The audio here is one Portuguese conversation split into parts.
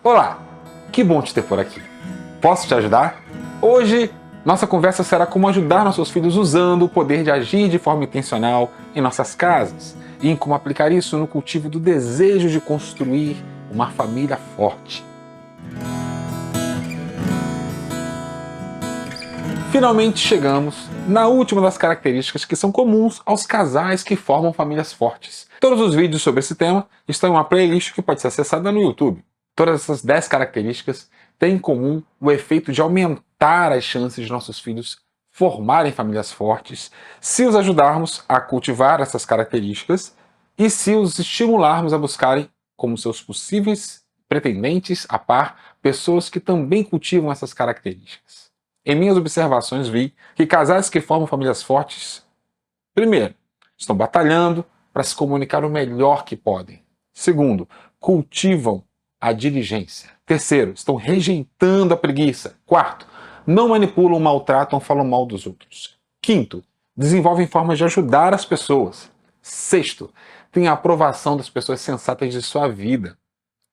Olá, que bom te ter por aqui. Posso te ajudar? Hoje, nossa conversa será como ajudar nossos filhos usando o poder de agir de forma intencional em nossas casas e em como aplicar isso no cultivo do desejo de construir uma família forte. Finalmente chegamos na última das características que são comuns aos casais que formam famílias fortes. Todos os vídeos sobre esse tema estão em uma playlist que pode ser acessada no YouTube. Todas essas 10 características têm em comum o efeito de aumentar as chances de nossos filhos formarem famílias fortes se os ajudarmos a cultivar essas características e se os estimularmos a buscarem, como seus possíveis pretendentes a par, pessoas que também cultivam essas características. Em minhas observações vi que casais que formam famílias fortes, primeiro, estão batalhando para se comunicar o melhor que podem. Segundo, cultivam a diligência. Terceiro, estão rejeitando a preguiça. Quarto, não manipulam, maltratam ou falam mal dos outros. Quinto, desenvolvem formas de ajudar as pessoas. Sexto, têm a aprovação das pessoas sensatas de sua vida.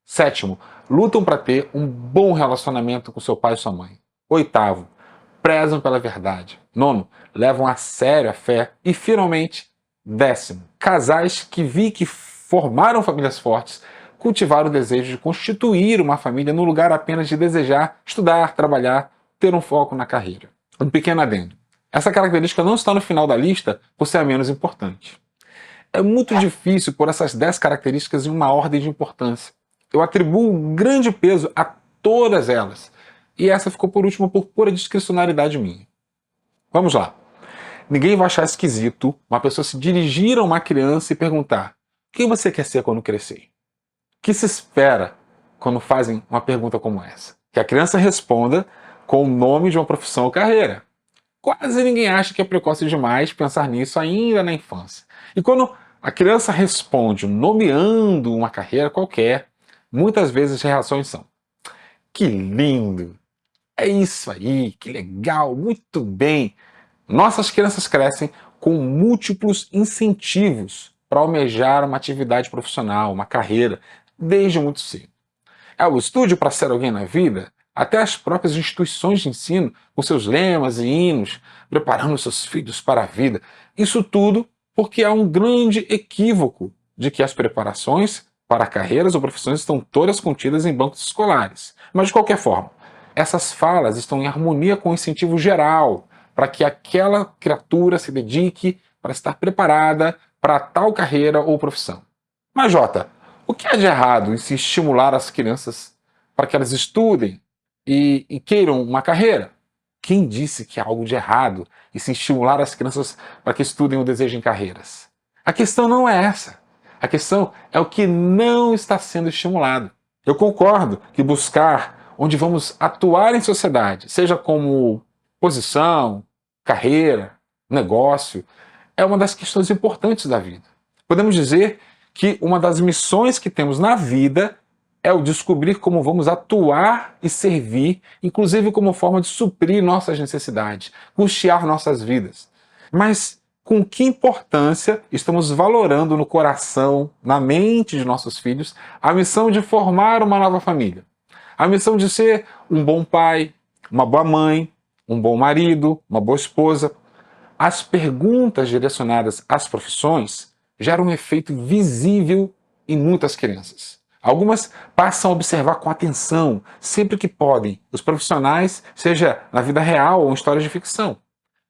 Sétimo, lutam para ter um bom relacionamento com seu pai e sua mãe. Oitavo, prezam pela verdade. Nono, levam a sério a fé. E, finalmente, décimo, casais que vi que formaram famílias fortes cultivaram o desejo de constituir uma família no lugar apenas de desejar estudar, trabalhar, ter um foco na carreira. Um pequeno adendo. Essa característica não está no final da lista por ser a menos importante. É muito difícil pôr essas 10 características em uma ordem de importância. Eu atribuo um grande peso a todas elas. E essa ficou por último por pura discricionariedade minha. Vamos lá. Ninguém vai achar esquisito uma pessoa se dirigir a uma criança e perguntar: quem você quer ser quando crescer? O que se espera quando fazem uma pergunta como essa? Que a criança responda com o nome de uma profissão ou carreira. Quase ninguém acha que é precoce demais pensar nisso ainda na infância. E quando a criança responde nomeando uma carreira qualquer, muitas vezes as reações são: que lindo! É isso aí, que legal, muito bem. Nossas crianças crescem com múltiplos incentivos para almejar uma atividade profissional, uma carreira, desde muito cedo. É o estude para ser alguém na vida, até as próprias instituições de ensino, com seus lemas e hinos, preparando seus filhos para a vida. Isso tudo porque há um grande equívoco de que as preparações para carreiras ou profissões estão todas contidas em bancos escolares. Mas, de qualquer forma, essas falas estão em harmonia com o incentivo geral para que aquela criatura se dedique para estar preparada para tal carreira ou profissão. Mas, Jota, o que há de errado em se estimular as crianças para que elas estudem e queiram uma carreira? Quem disse que há algo de errado em se estimular as crianças para que estudem ou desejem carreiras? A questão não é essa. A questão é o que não está sendo estimulado. Eu concordo que buscar onde vamos atuar em sociedade, seja como posição, carreira, negócio, é uma das questões importantes da vida. Podemos dizer que uma das missões que temos na vida é o descobrir como vamos atuar e servir, inclusive como forma de suprir nossas necessidades, custear nossas vidas. Mas com que importância estamos valorando no coração, na mente de nossos filhos, a missão de formar uma nova família? A missão de ser um bom pai, uma boa mãe, um bom marido, uma boa esposa. As perguntas direcionadas às profissões geram um efeito visível em muitas crianças. Algumas passam a observar com atenção, sempre que podem, os profissionais, seja na vida real ou em histórias de ficção.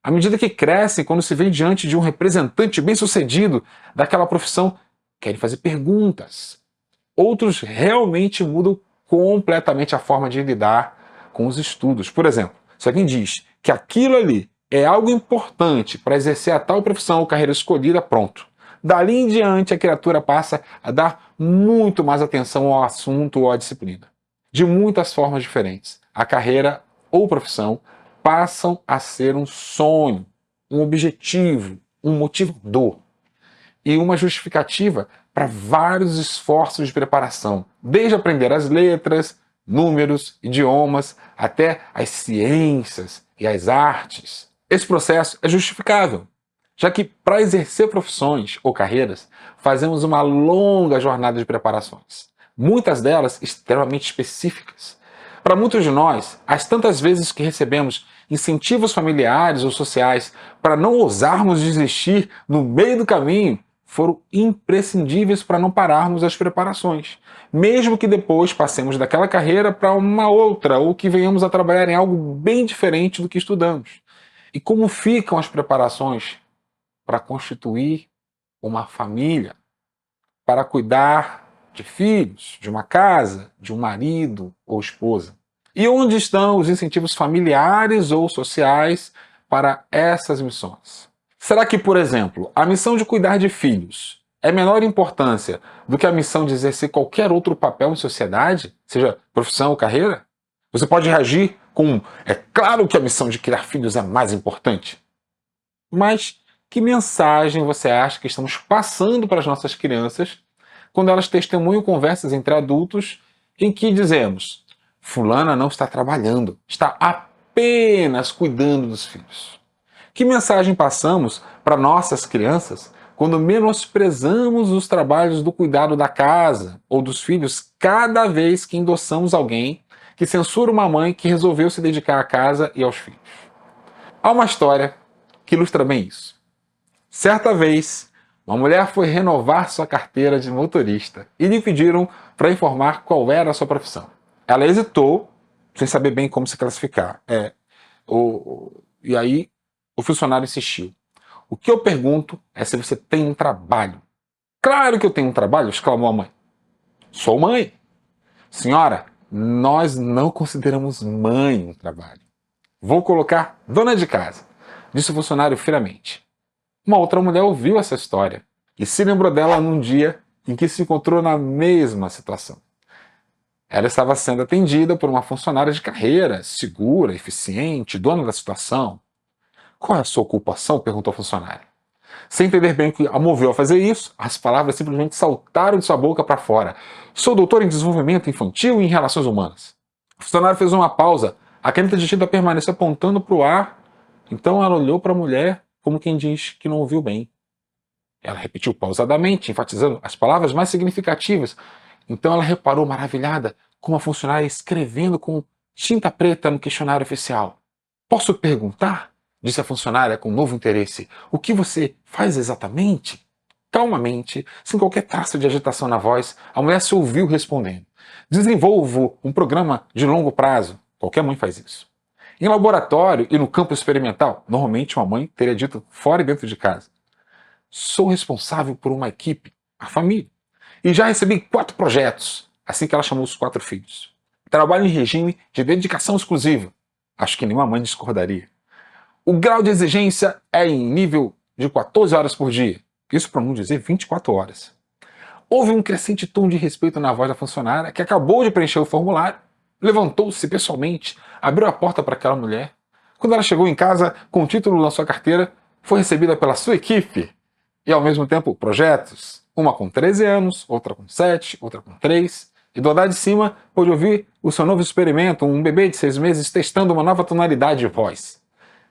À medida que crescem, quando se vê diante de um representante bem-sucedido daquela profissão, querem fazer perguntas. Outros realmente mudam completamente a forma de lidar com os estudos. Por exemplo, se alguém diz que aquilo ali é algo importante para exercer a tal profissão ou carreira escolhida, pronto. Dali em diante, a criatura passa a dar muito mais atenção ao assunto ou à disciplina. De muitas formas diferentes, a carreira ou profissão passam a ser um sonho, um objetivo, um motivador e uma justificativa para vários esforços de preparação, desde aprender as letras, números, idiomas, até as ciências e as artes. Esse processo é justificável, já que para exercer profissões ou carreiras, fazemos uma longa jornada de preparações, muitas delas extremamente específicas. Para muitos de nós, as tantas vezes que recebemos incentivos familiares ou sociais para não ousarmos desistir no meio do caminho foram imprescindíveis para não pararmos as preparações, mesmo que depois passemos daquela carreira para uma outra ou que venhamos a trabalhar em algo bem diferente do que estudamos. E como ficam as preparações para constituir uma família, para cuidar de filhos, de uma casa, de um marido ou esposa? E onde estão os incentivos familiares ou sociais para essas missões? Será que, por exemplo, a missão de cuidar de filhos é menor importância do que a missão de exercer qualquer outro papel em sociedade, seja profissão ou carreira? Você pode reagir com: é claro que a missão de criar filhos é mais importante. Mas que mensagem você acha que estamos passando para as nossas crianças quando elas testemunham conversas entre adultos em que dizemos: fulana não está trabalhando, está apenas cuidando dos filhos? Que mensagem passamos para nossas crianças quando menosprezamos os trabalhos do cuidado da casa ou dos filhos cada vez que endossamos alguém que censura uma mãe que resolveu se dedicar à casa e aos filhos? Há uma história que ilustra bem isso. Certa vez, uma mulher foi renovar sua carteira de motorista e lhe pediram para informar qual era a sua profissão. Ela hesitou, sem saber bem como se classificar. E aí o funcionário insistiu: o que eu pergunto é se você tem um trabalho. Claro que eu tenho um trabalho, exclamou a mãe. Sou mãe. Senhora, nós não consideramos mãe um trabalho. Vou colocar dona de casa, disse o funcionário friamente. Uma outra mulher ouviu essa história e se lembrou dela num dia em que se encontrou na mesma situação. Ela estava sendo atendida por uma funcionária de carreira, segura, eficiente, dona da situação. Qual é a sua ocupação? Perguntou a funcionária. Sem entender bem o que a moveu a fazer isso, as palavras simplesmente saltaram de sua boca para fora. Sou doutor em desenvolvimento infantil e em relações humanas. O funcionário fez uma pausa. A caneta de tinta permaneceu apontando para o ar. Então ela olhou para a mulher como quem diz que não ouviu bem. Ela repetiu pausadamente, enfatizando as palavras mais significativas. Então ela reparou, maravilhada, como a funcionária escrevendo com tinta preta no questionário oficial. Posso perguntar? Disse a funcionária com novo interesse. O que você faz exatamente? Calmamente, sem qualquer traço de agitação na voz, a mulher se ouviu respondendo. Desenvolvo um programa de longo prazo. Qualquer mãe faz isso. Em laboratório e no campo experimental, normalmente uma mãe teria dito fora e dentro de casa. Sou responsável por uma equipe, a família. E já recebi 4 projetos, assim que ela chamou os 4 filhos. Trabalho em regime de dedicação exclusiva. Acho que nenhuma mãe discordaria. O grau de exigência é em nível de 14 horas por dia. Isso para não dizer 24 horas. Houve um crescente tom de respeito na voz da funcionária, que acabou de preencher o formulário, levantou-se pessoalmente, abriu a porta para aquela mulher. Quando ela chegou em casa com o título na sua carteira, foi recebida pela sua equipe e, ao mesmo tempo, projetos. Uma com 13 anos, outra com 7, outra com 3. E do andar de cima, pôde ouvir o seu novo experimento, um bebê de 6 meses testando uma nova tonalidade de voz.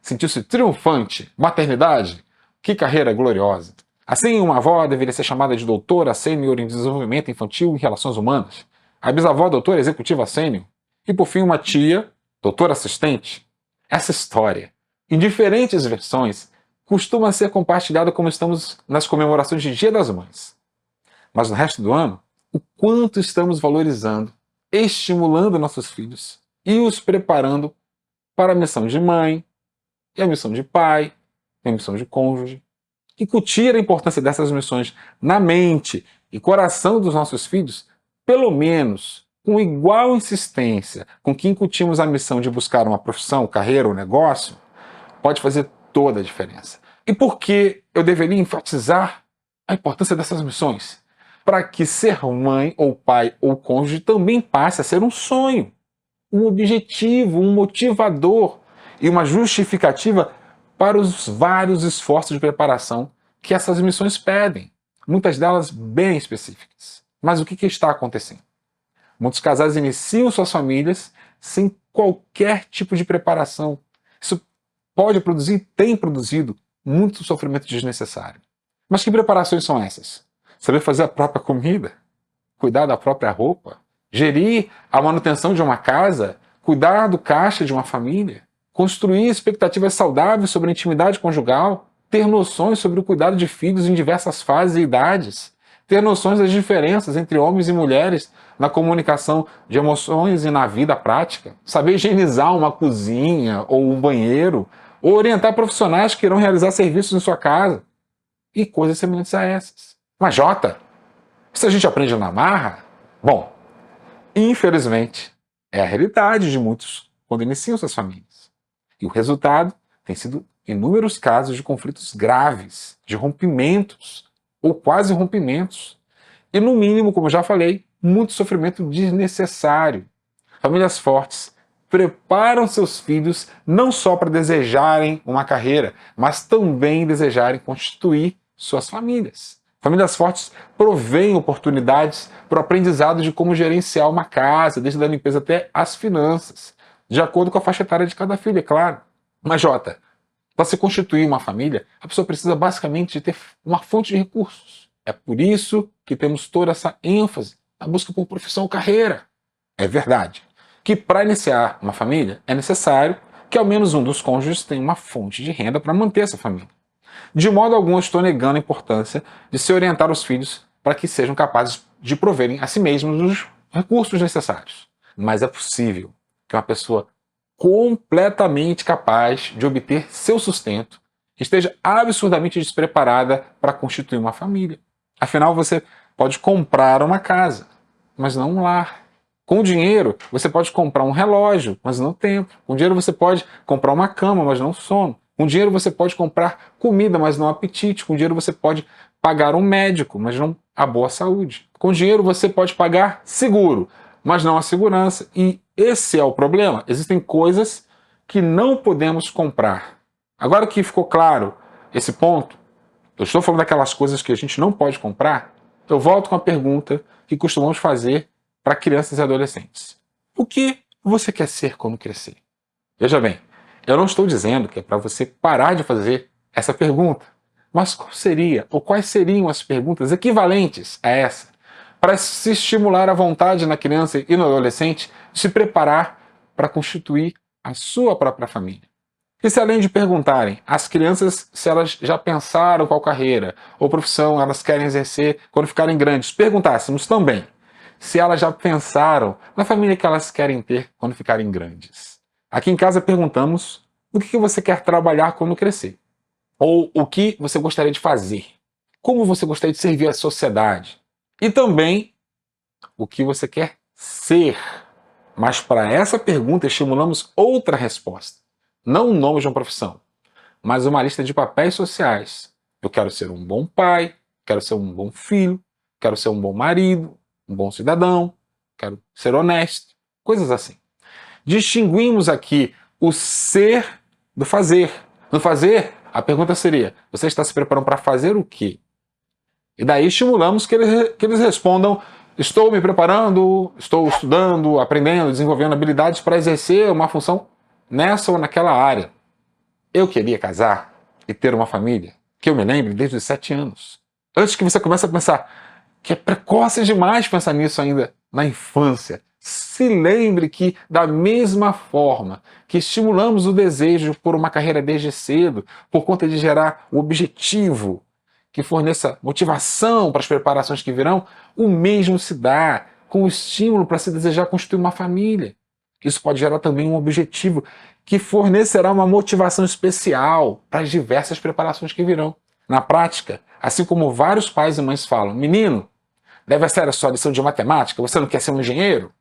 Sentiu-se triunfante. Maternidade? Que carreira gloriosa! Assim, uma avó deveria ser chamada de doutora sênior em desenvolvimento infantil e relações humanas. A bisavó, doutora executiva sênior. E, por fim, uma tia, doutora assistente. Essa história, em diferentes versões, costuma ser compartilhada como estamos nas comemorações de Dia das Mães. Mas no resto do ano, o quanto estamos valorizando, estimulando nossos filhos e os preparando para a missão de mãe, e a missão de pai, e a missão de cônjuge. Incutir a importância dessas missões na mente e coração dos nossos filhos, pelo menos com igual insistência com que incutimos a missão de buscar uma profissão, carreira ou negócio, pode fazer toda a diferença. E por que eu deveria enfatizar a importância dessas missões? Para que ser mãe ou pai ou cônjuge também passe a ser um sonho, um objetivo, um motivador e uma justificativa para os vários esforços de preparação que essas missões pedem, muitas delas bem específicas. Mas o que está acontecendo? Muitos casais iniciam suas famílias sem qualquer tipo de preparação. Isso pode produzir, tem produzido, muito sofrimento desnecessário. Mas que preparações são essas? Saber fazer a própria comida? cuidar da própria roupa, gerir a manutenção de uma casa, cuidar do caixa de uma família, construir expectativas saudáveis sobre a intimidade conjugal, ter noções sobre o cuidado de filhos em diversas fases e idades, ter noções das diferenças entre homens e mulheres na comunicação de emoções e na vida prática, saber higienizar uma cozinha ou um banheiro, ou orientar profissionais que irão realizar serviços em sua casa, e coisas semelhantes a essas. Mas Jota, isso a gente aprende na marra? Bom, infelizmente, é a realidade de muitos quando iniciam suas famílias. E o resultado tem sido inúmeros casos de conflitos graves, de rompimentos, ou quase rompimentos. E, no mínimo, como eu já falei, muito sofrimento desnecessário. Famílias fortes preparam seus filhos não só para desejarem uma carreira, mas também desejarem constituir suas famílias. Famílias fortes provêm oportunidades para o aprendizado de como gerenciar uma casa, desde a limpeza até as finanças, de acordo com a faixa etária de cada filho, é claro. Mas, Jota, para se constituir uma família, a pessoa precisa basicamente de ter uma fonte de recursos. É por isso que temos toda essa ênfase na busca por profissão ou carreira. É verdade que para iniciar uma família é necessário que ao menos um dos cônjuges tenha uma fonte de renda para manter essa família. De modo algum, eu estou negando a importância de se orientar os filhos para que sejam capazes de proverem a si mesmos os recursos necessários. Mas é possível que uma pessoa completamente capaz de obter seu sustento esteja absurdamente despreparada para constituir uma família. Afinal, você pode comprar uma casa, mas não um lar. Com dinheiro, você pode comprar um relógio, mas não tempo. Com dinheiro, você pode comprar uma cama, mas não sono. Com dinheiro, você pode comprar comida, mas não apetite. Com dinheiro, você pode pagar um médico, mas não a boa saúde. Com dinheiro, você pode pagar seguro, mas não a segurança. E esse é o problema. Existem coisas que não podemos comprar. Agora que ficou claro esse ponto, eu estou falando daquelas coisas que a gente não pode comprar, eu volto com a pergunta que costumamos fazer para crianças e adolescentes. O que você quer ser quando crescer? Veja bem, eu não estou dizendo que é para você parar de fazer essa pergunta, mas qual seria, ou quais seriam as perguntas equivalentes a essa, para se estimular a vontade na criança e no adolescente de se preparar para constituir a sua própria família? E se além de perguntarem às crianças se elas já pensaram qual carreira ou profissão elas querem exercer quando ficarem grandes, perguntássemos também se elas já pensaram na família que elas querem ter quando ficarem grandes. Aqui em casa perguntamos o que você quer trabalhar quando crescer, ou o que você gostaria de fazer, como você gostaria de servir à sociedade, e também o que você quer ser. Mas para essa pergunta estimulamos outra resposta. Não o nome de uma profissão, mas uma lista de papéis sociais. Eu quero ser um bom pai, quero ser um bom filho, quero ser um bom marido, um bom cidadão, quero ser honesto, coisas assim. Distinguimos aqui o ser do fazer. No fazer, a pergunta seria, você está se preparando para fazer o quê? E daí estimulamos que eles respondam, estou me preparando, estou estudando, aprendendo, desenvolvendo habilidades para exercer uma função nessa ou naquela área. Eu queria casar e ter uma família, que eu me lembre desde os 7 anos. Antes que você comece a pensar que é precoce demais pensar nisso ainda na infância, se lembre que, da mesma forma que estimulamos o desejo por uma carreira desde cedo, por conta de gerar o objetivo que forneça motivação para as preparações que virão, o mesmo se dá com o estímulo para se desejar constituir uma família. Isso pode gerar também um objetivo que fornecerá uma motivação especial para as diversas preparações que virão. Na prática, assim como vários pais e mães falam, menino, deve ser a sua lição de matemática, você não quer ser um engenheiro?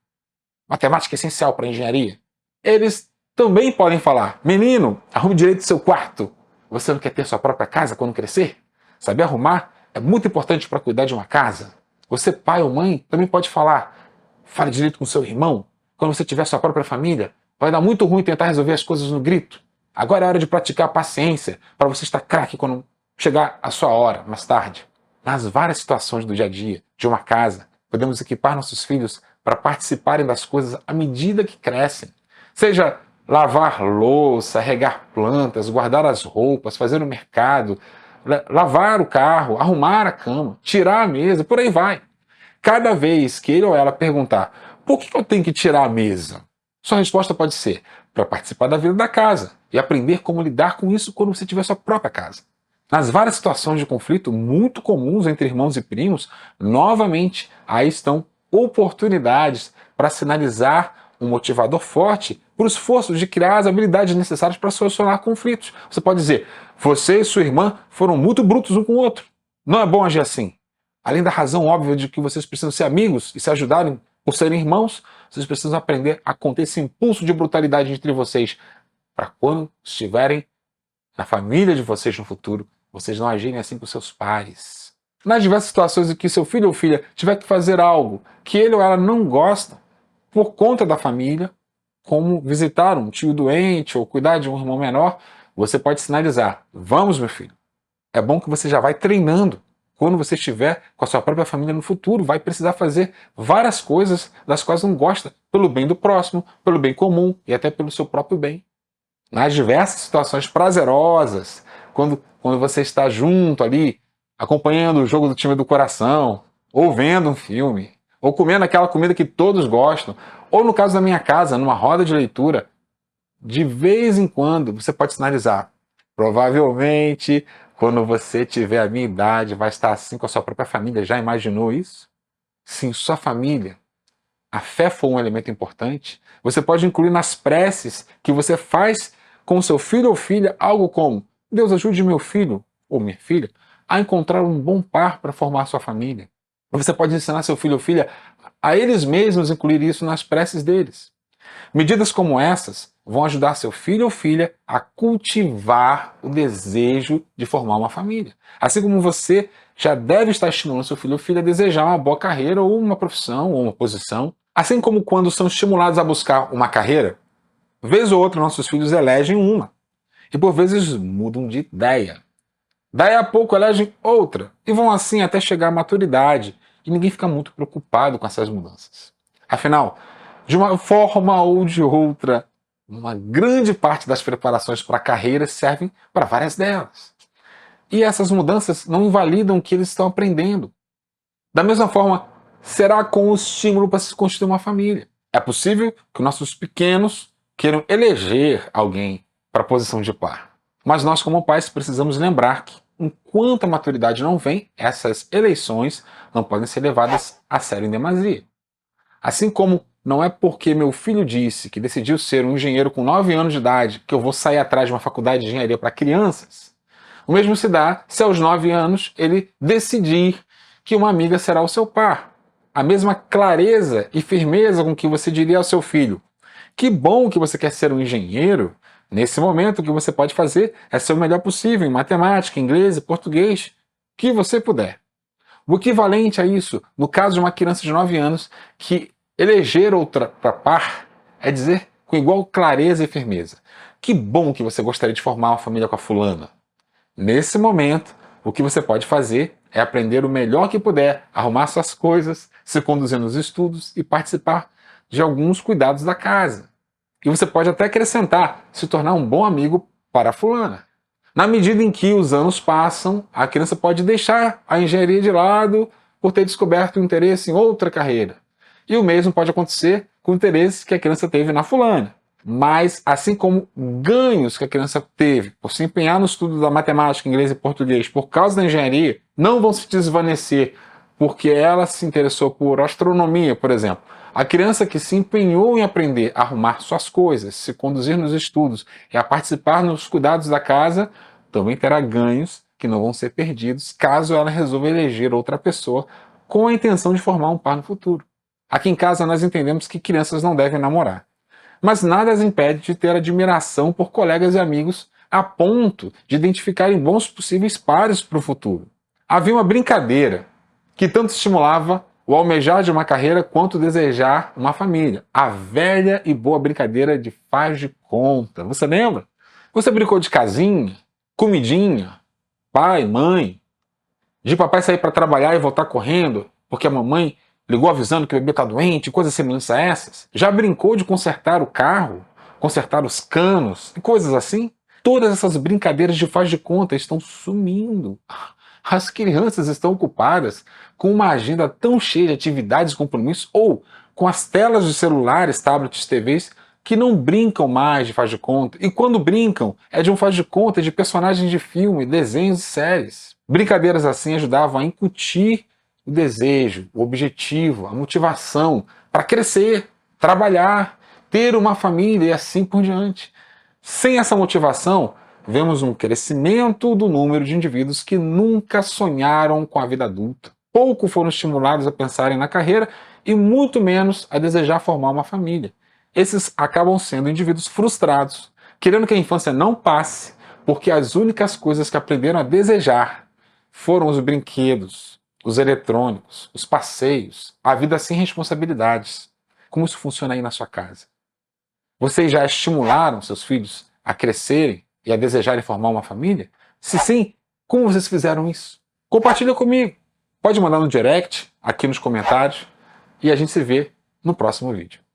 Matemática é essencial para a engenharia. Eles também podem falar, menino, arrume direito seu quarto, você não quer ter sua própria casa quando crescer? Saber arrumar é muito importante para cuidar de uma casa. Você, pai ou mãe, também pode falar, fale direito com seu irmão, quando você tiver sua própria família, vai dar muito ruim tentar resolver as coisas no grito. Agora é hora de praticar a paciência para você estar craque quando chegar a sua hora, mais tarde. Nas várias situações do dia a dia, de uma casa, podemos equipar nossos filhos para participarem das coisas à medida que crescem. Seja lavar louça, regar plantas, guardar as roupas, fazer o mercado, lavar o carro, arrumar a cama, tirar a mesa, por aí vai. Cada vez que ele ou ela perguntar por que eu tenho que tirar a mesa, sua resposta pode ser para participar da vida da casa e aprender como lidar com isso quando você tiver sua própria casa. Nas várias situações de conflito muito comuns entre irmãos e primos, novamente aí estão oportunidades para sinalizar um motivador forte para o esforço de criar as habilidades necessárias para solucionar conflitos. Você pode dizer: você e sua irmã foram muito brutos um com o outro. Não é bom agir assim. Além da razão óbvia de que vocês precisam ser amigos e se ajudarem por serem irmãos, vocês precisam aprender a conter esse impulso de brutalidade entre vocês, para quando estiverem na família de vocês no futuro, vocês não agirem assim com seus pares. Nas diversas situações em que seu filho ou filha tiver que fazer algo que ele ou ela não gosta, por conta da família, como visitar um tio doente ou cuidar de um irmão menor, você pode sinalizar: vamos, meu filho. É bom que você já vai treinando. Quando você estiver com a sua própria família no futuro, vai precisar fazer várias coisas das quais não gosta, pelo bem do próximo, pelo bem comum e até pelo seu próprio bem. Nas diversas situações prazerosas, quando você está junto ali, acompanhando o jogo do time do coração, ou vendo um filme, ou comendo aquela comida que todos gostam, ou no caso da minha casa, numa roda de leitura, de vez em quando você pode sinalizar: provavelmente, quando você tiver a minha idade, vai estar assim com a sua própria família. Já imaginou isso? Sim, sua família. A fé foi um elemento importante. Você pode incluir nas preces que você faz com seu filho ou filha algo como: Deus ajude meu filho ou minha filha a encontrar um bom par para formar sua família. Você pode ensinar seu filho ou filha a eles mesmos incluir isso nas preces deles. Medidas como essas vão ajudar seu filho ou filha a cultivar o desejo de formar uma família. Assim como você já deve estar estimulando seu filho ou filha a desejar uma boa carreira ou uma profissão ou uma posição. Assim como quando são estimulados a buscar uma carreira, vez ou outra nossos filhos elegem uma. E por vezes mudam de ideia. Daí a pouco elegem outra. E vão assim até chegar à maturidade. E ninguém fica muito preocupado com essas mudanças. Afinal, de uma forma ou de outra, uma grande parte das preparações para a carreira servem para várias delas. E essas mudanças não invalidam o que eles estão aprendendo. Da mesma forma, será com o estímulo para se constituir uma família. É possível que nossos pequenos queiram eleger alguém para a posição de par. Mas nós, como pais, precisamos lembrar que, enquanto a maturidade não vem, essas eleições não podem ser levadas a sério em demasia. Assim como não é porque meu filho disse que decidiu ser um engenheiro com 9 anos de idade que eu vou sair atrás de uma faculdade de engenharia para crianças. O mesmo se dá se aos 9 anos ele decidir que uma amiga será o seu par. A mesma clareza e firmeza com que você diria ao seu filho: que bom que você quer ser um engenheiro. Nesse momento, o que você pode fazer é ser o melhor possível em matemática, inglês e português, que você puder. O equivalente a isso, no caso de uma criança de 9 anos, que eleger outra para par é dizer com igual clareza e firmeza: que bom que você gostaria de formar uma família com a fulana. Nesse momento, o que você pode fazer é aprender o melhor que puder, arrumar suas coisas, se conduzir nos estudos e participar de alguns cuidados da casa. E você pode até acrescentar, se tornar um bom amigo para a fulana. Na medida em que os anos passam, a criança pode deixar a engenharia de lado por ter descoberto o interesse em outra carreira. E o mesmo pode acontecer com o interesse que a criança teve na fulana. Mas, assim como ganhos que a criança teve por se empenhar no estudo da matemática, inglês e português por causa da engenharia, não vão se desvanecer porque ela se interessou por astronomia, por exemplo. A criança que se empenhou em aprender a arrumar suas coisas, se conduzir nos estudos e a participar nos cuidados da casa, também terá ganhos que não vão ser perdidos caso ela resolva eleger outra pessoa com a intenção de formar um par no futuro. Aqui em casa nós entendemos que crianças não devem namorar. Mas nada as impede de ter admiração por colegas e amigos a ponto de identificarem bons possíveis pares para o futuro. Havia uma brincadeira que tanto estimulava o almejar de uma carreira quanto desejar uma família. A velha e boa brincadeira de faz de conta. Você lembra? Você brincou de casinha, comidinha, pai, mãe, de papai sair para trabalhar e voltar correndo porque a mamãe ligou avisando que o bebê está doente, coisas semelhantes a essas? Já brincou de consertar o carro, consertar os canos e coisas assim? Todas essas brincadeiras de faz de conta estão sumindo. As crianças estão ocupadas com uma agenda tão cheia de atividades e compromissos, ou com as telas de celulares, tablets, TVs, que não brincam mais de faz de conta. E quando brincam, é de um faz de conta de personagens de filme, desenhos e séries. Brincadeiras assim ajudavam a incutir o desejo, o objetivo, a motivação para crescer, trabalhar, ter uma família e assim por diante. Sem essa motivação, vemos um crescimento do número de indivíduos que nunca sonharam com a vida adulta. Pouco foram estimulados a pensarem na carreira e muito menos a desejar formar uma família. Esses acabam sendo indivíduos frustrados, querendo que a infância não passe, porque as únicas coisas que aprenderam a desejar foram os brinquedos, os eletrônicos, os passeios, a vida sem responsabilidades. Como isso funciona aí na sua casa? Vocês já estimularam seus filhos a crescerem e a desejarem formar uma família? Se sim, como vocês fizeram isso? Compartilha comigo. Pode mandar no direct, aqui nos comentários, e a gente se vê no próximo vídeo.